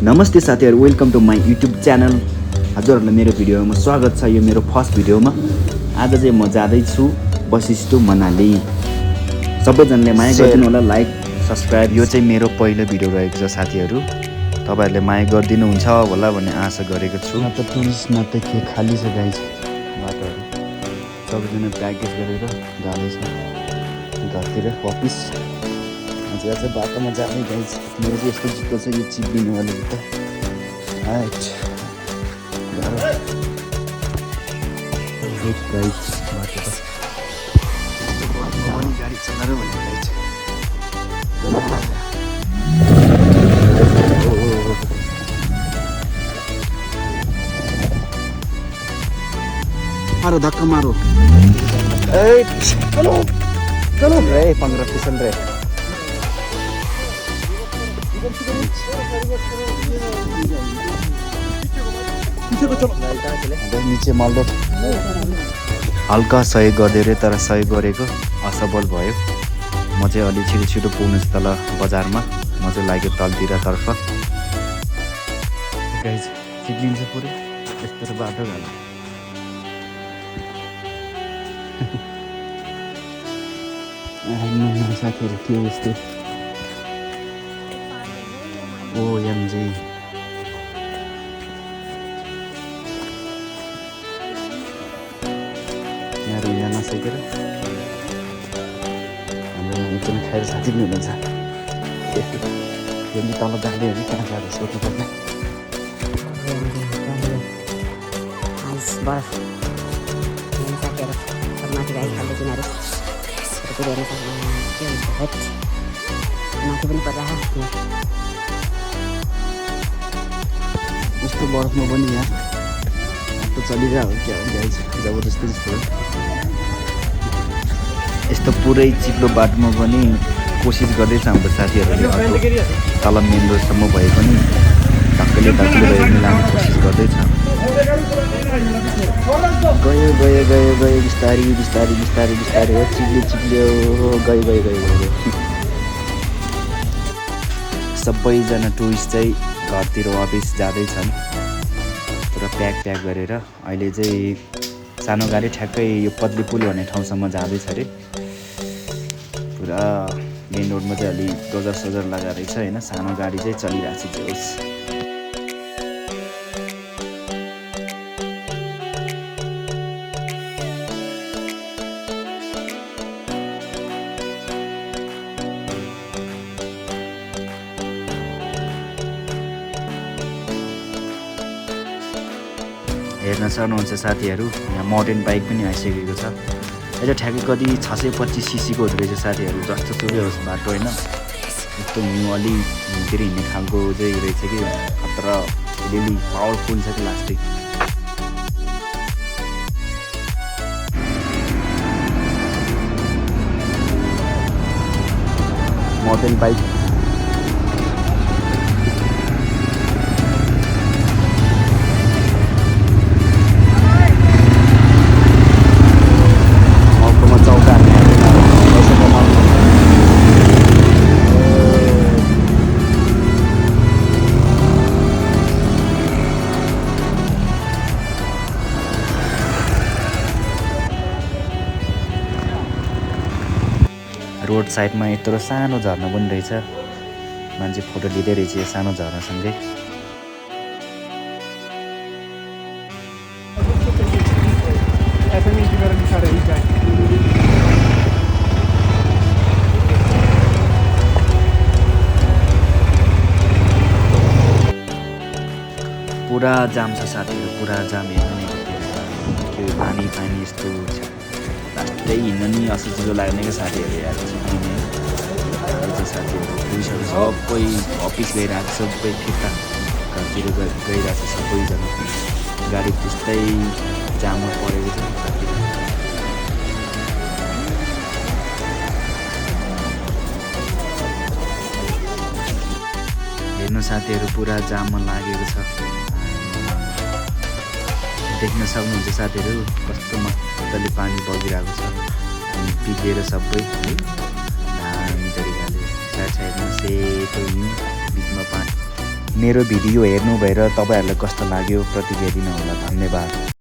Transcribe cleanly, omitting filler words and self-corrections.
नमस्ते साथीहरु, welcome to my YouTube channel. हजुरहरुलाई मेरो भिडियोमा स्वागत छ। यो मेरो फर्स्ट भिडियोमा। आज चाहिँ म जाँदैछु वशिष्ठ मनाली। सबैजनाले माया गरिदिनु होला, लाइक सब्स्क्राइब। यो चाहिँ मेरो पहिलो भिडियो रहेको छ साथीहरु। तपाईहरुले माया गरिदिनु हुन्छ होला भन्ने आशा गरेको छु। न त टुरिस्ट न त के, खाली छ गाइस बाटोहरु। सबैजना प्याकेज गरेर जाँदैछ घरतिर वापस। आज बाटोमा जाँदै गाइस। मेरो चाहिँ यस्तो जुत्ता छ, यो चिप्लिने वाला जुत्ता। राइट गाइस, बाटो त पनि गाडी चलाएर भने गाइस। मारो धक्का मारो। ए चलो चलो रे, 15 फिसल रे। नीचे माल्दो हल्का सहयोग गर्दै रे, तर सहयोग गरेको असफल भयो। म चाहिँ अलि छिटो छिटो पुग्नु तल बजारमा। म चाहिँ लागेँ तलतिर तर्फ। गाइस चिप्लिन्छ पुरै यस्तो बाटो होला। साथीहरू के यस्तो ओएमजी। यहाँहरू यहाँ नसकेर हाम्रो एकजना खाएर साथी पनि हुनुहुन्छ। यो तल जाँदैहरू कहाँ जाँदा सोध्नु पर्ने। माथि गाई खाँदै तिनीहरू हेर्न सक्नुहुन्छ। माथि पनि पर्दा यस्तो बरफमा पनि यहाँ बाटो चलिरहेको क्या हो गाइस, जबरजस्ती जस्तो। यस्तो पुरै चिप्लो बाटोमा पनि कोसिस गर्दैछ हाम्रो साथीहरूले। तल मेन रोडसम्म भए पनि धक्कले भए मिलाउने कोसिस गर्दैछ। गयो गयो गयो गयो बिस्तारी बिस्तारी बिस्तारी बिस्तारी हो, चिप्लियो चिप्लियो गयो गयो गयो गयो। सबैजना टुरिस्ट चाहिँ घरतिर वापस जाँदैछन् पुरा प्याक गरेर। अहिले चाहिँ सानो गाडी ठ्याक्कै यो पत्ली पुल भन्ने ठाउँसम्म जाँदैछ अरे। पुरा मेन रोडमा चाहिँ अलि डोजर सोजर लगाएर रहेछ होइन। सानो गाडी चाहिँ चलिरहेको छ। होस् हेर्न सक्नुहुन्छ साथीहरू, यहाँ माउन्टेन बाइक पनि आइसकेको छ। यो ठ्याक्कै कति 625 सीसीको हुँदो रहेछ साथीहरू। जस्तो सुकै होस् बाटो होइन, यस्तो हिउँ अलि हिउँतिर हिँड्ने खालको चाहिँ रहेछ कि खतरा। अलिअलि पावरफुल छ कि लास्टै। माउन्टेन बाइक रोड साइडमा यत्रो सानो झर्ना पनि रहेछ। मान्छे फोटो लिँदै रहेछ यो सानो झर्नासँगै। पुरा जाम छ साथीहरू, पुरा जाम। हेर्नु पानी पानी यस्तो छ। लास्टै हिँड्न नि असजिलो लाग्ने क्या साथीहरू। यार चिप्लिने साथीहरू पुलिसहरू सबै अफिस गइरहेको छ। सबै फिर्ता घरतिर गइरहेको छ सबैजना। गाडी त्यस्तै जाममा परेको छ साथीहरू। हेर्नु साथीहरू, पुरा जाममा लागेको छ। देख्न सक्नुहुन्छ साथीहरू कस्तो मजाले पानी बगिरहेको छ। अनि पिघलेर सबै है दामी तरिकाले साइड साइडमा सेतो हिउँ, बिचमा पानी। मेरो भिडियो हेर्नु भएर तपाईँहरूलाई कस्तो लाग्यो प्रतिक्रिया दिनुहोला। धन्यवाद।